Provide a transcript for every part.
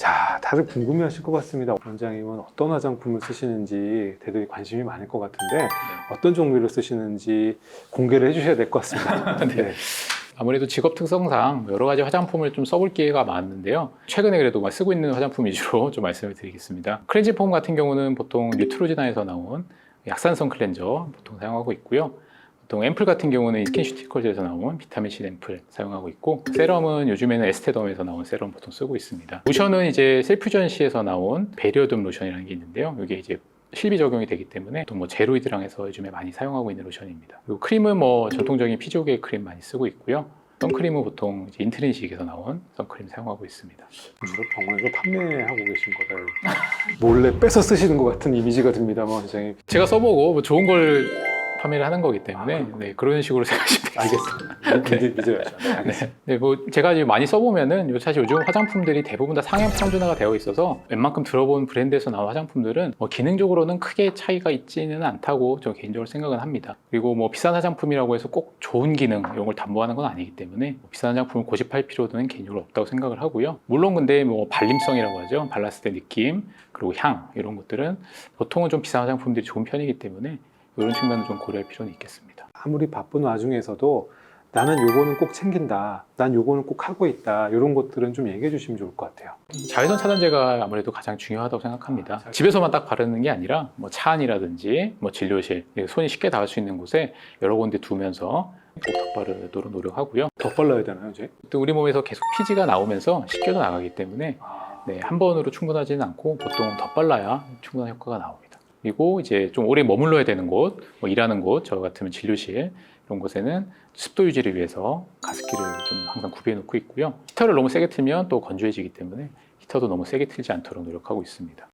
자, 다들 궁금해하실 것 같습니다. 원장님은 어떤 화장품을 쓰시는지 대단히 관심이 많을 것 같은데 어떤 종류를 쓰시는지 공개를 해주셔야 될 것 같습니다. 네. 아무래도 직업 특성상 여러 가지 화장품을 좀 써볼 기회가 많은데요. 최근에 그래도 쓰고 있는 화장품 위주로 좀 말씀을 드리겠습니다. 클렌징 폼 같은 경우는 보통 뉴트로지나에서 나온 약산성 클렌저 보통 사용하고 있고요. 보통 앰플 같은 경우는 스킨슈티컬즈에서 나온 비타민C 앰플 사용하고 있고, 세럼은 요즘에는 에스테덤에서 나온 세럼 보통 쓰고 있습니다. 로션은 이제 셀퓨전시에서 나온 베리어듬 로션이라는 게 있는데요. 이게 이제 실비 적용이 되기 때문에 또 제로이드랑 해서 요즘에 많이 사용하고 있는 로션입니다. 그리고 크림은 전통적인 피지오겔 크림 많이 쓰고 있고요. 선크림은 보통 이제 인트린식에서 나온 선크림 사용하고 있습니다. 주로 병원에서 판매하고 계신 거를 몰래 뺏어 쓰시는 것 같은 이미지가 듭니다만, 원장님. 제가 써보고 좋은 걸 판매를 하는 거기 때문에 네, 그런 식으로 생각하시면 되겠습니다. 알겠습니다. 믿어야죠. 네, 알겠습니다. 네, 제가 이제 많이 써보면은 사실 요즘 화장품들이 대부분 다 상향 평준화가 되어 있어서 웬만큼 들어본 브랜드에서 나온 화장품들은 기능적으로는 크게 차이가 있지는 않다고 저 개인적으로 생각은 합니다. 그리고 비싼 화장품이라고 해서 꼭 좋은 기능 이런 걸 담보하는 건 아니기 때문에 비싼 화장품을 고집할 필요는 개인적으로 없다고 생각을 하고요. 물론 근데 발림성이라고 하죠. 발랐을 때 느낌 그리고 향 이런 것들은 보통은 좀 비싼 화장품들이 좋은 편이기 때문에 이런 측면을 좀 고려할 필요는 있겠습니다. 아무리 바쁜 와중에서도 나는 요거는 꼭 챙긴다, 난 요거는 꼭 하고 있다, 이런 것들은 좀 얘기해 주시면 좋을 것 같아요. 자외선 차단제가 아무래도 가장 중요하다고 생각합니다. 집에서만 딱 바르는 게 아니라 차 안이라든지 진료실, 손이 쉽게 닿을 수 있는 곳에 여러 군데 두면서 꼭 덧바르도록 노력하고요. 덧발라야 되나요, 이제? 또 우리 몸에서 계속 피지가 나오면서 씻겨도 나가기 때문에 한 번으로 충분하지는 않고 보통 덧발라야 충분한 효과가 나옵니다. 그리고 이제 좀 오래 머물러야 되는 곳, 일하는 곳, 저 같으면 진료실 이런 곳에는 습도 유지를 위해서 가습기를 좀 항상 구비해 놓고 있고요. 히터를 너무 세게 틀면 또 건조해지기 때문에 히터도 너무 세게 틀지 않도록 노력하고 있습니다.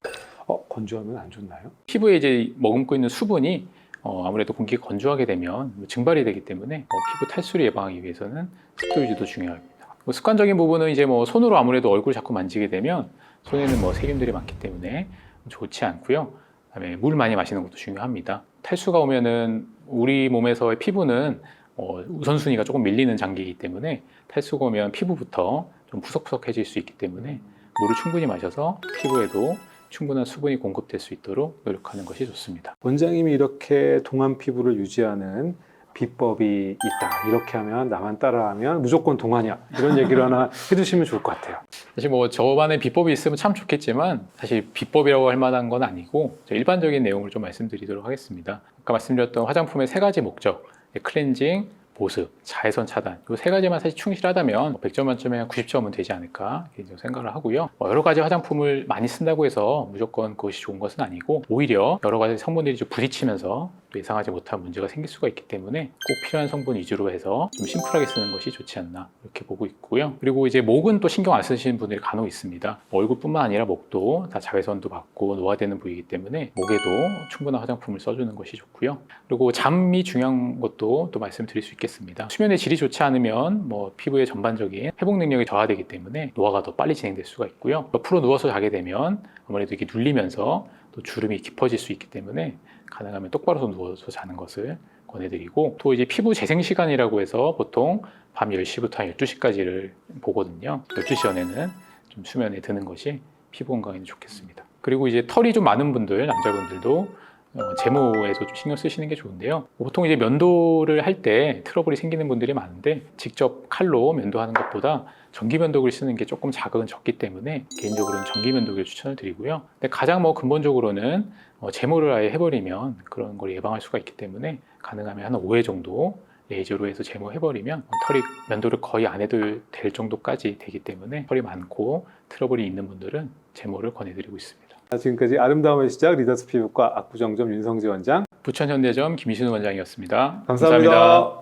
건조하면 안 좋나요? 피부에 이제 머금고 있는 수분이 아무래도 공기가 건조하게 되면 증발이 되기 때문에 피부 탈수를 예방하기 위해서는 습도 유지도 중요합니다. 습관적인 부분은 이제 손으로 아무래도 얼굴 자꾸 만지게 되면 손에는 세균들이 많기 때문에 좋지 않고요. 그다음에 물 많이 마시는 것도 중요합니다. 탈수가 오면은 우리 몸에서의 피부는 우선순위가 조금 밀리는 장기이기 때문에 탈수가 오면 피부부터 좀 푸석푸석해질 수 있기 때문에 물을 충분히 마셔서 피부에도 충분한 수분이 공급될 수 있도록 노력하는 것이 좋습니다. 원장님이 이렇게 동안 피부를 유지하는 비법이 있다, 이렇게 하면 나만 따라하면 무조건 동안이야, 이런 얘기를 하나 해주시면 좋을 것 같아요. 사실 저만의 비법이 있으면 참 좋겠지만 사실 비법이라고 할 만한 건 아니고 일반적인 내용을 좀 말씀드리도록 하겠습니다. 아까 말씀드렸던 화장품의 세 가지 목적, 클렌징, 보습, 자외선 차단, 이 세 가지만 사실 충실하다면 100점 만점에 90점은 되지 않을까 개인적으로 생각을 하고요. 여러 가지 화장품을 많이 쓴다고 해서 무조건 그것이 좋은 것은 아니고, 오히려 여러 가지 성분들이 좀 부딪히면서 또 예상하지 못한 문제가 생길 수가 있기 때문에 꼭 필요한 성분 위주로 해서 좀 심플하게 쓰는 것이 좋지 않나 이렇게 보고 있고요. 그리고 이제 목은 또 신경 안 쓰시는 분들이 간혹 있습니다. 얼굴뿐만 아니라 목도 다 자외선도 받고 노화되는 부위이기 때문에 목에도 충분한 화장품을 써주는 것이 좋고요. 그리고 잠이 중요한 것도 또 말씀드릴 수 있겠습니다. 수면의 질이 좋지 않으면 피부의 전반적인 회복 능력이 저하되기 때문에 노화가 더 빨리 진행될 수가 있고요. 옆으로 누워서 자게 되면 아무래도 이게 눌리면서 또 주름이 깊어질 수 있기 때문에 가능하면 똑바로 누워서 자는 것을 권해드리고, 또 이제 피부 재생 시간이라고 해서 보통 밤 10시부터 한 12시까지를 보거든요. 12시 전에는 좀 수면에 드는 것이 피부 건강에는 좋겠습니다. 그리고 이제 털이 좀 많은 분들, 남자분들도 제모에서 좀 신경 쓰시는 게 좋은데요. 보통 이제 면도를 할 때 트러블이 생기는 분들이 많은데, 직접 칼로 면도하는 것보다 전기 면도기를 쓰는 게 조금 자극은 적기 때문에 개인적으로는 전기 면도기를 추천을 드리고요. 근데 가장 근본적으로는 제모를 아예 해버리면 그런 걸 예방할 수가 있기 때문에 가능하면 한 5회 정도 레이저로 해서 제모해버리면 털이 면도를 거의 안 해도 될 정도까지 되기 때문에 털이 많고 트러블이 있는 분들은 제모를 권해드리고 있습니다. 지금까지 아름다움의 시작 리더스 피부과 압구정점 윤성지 원장, 부천현대점 김신우 원장이었습니다. 감사합니다.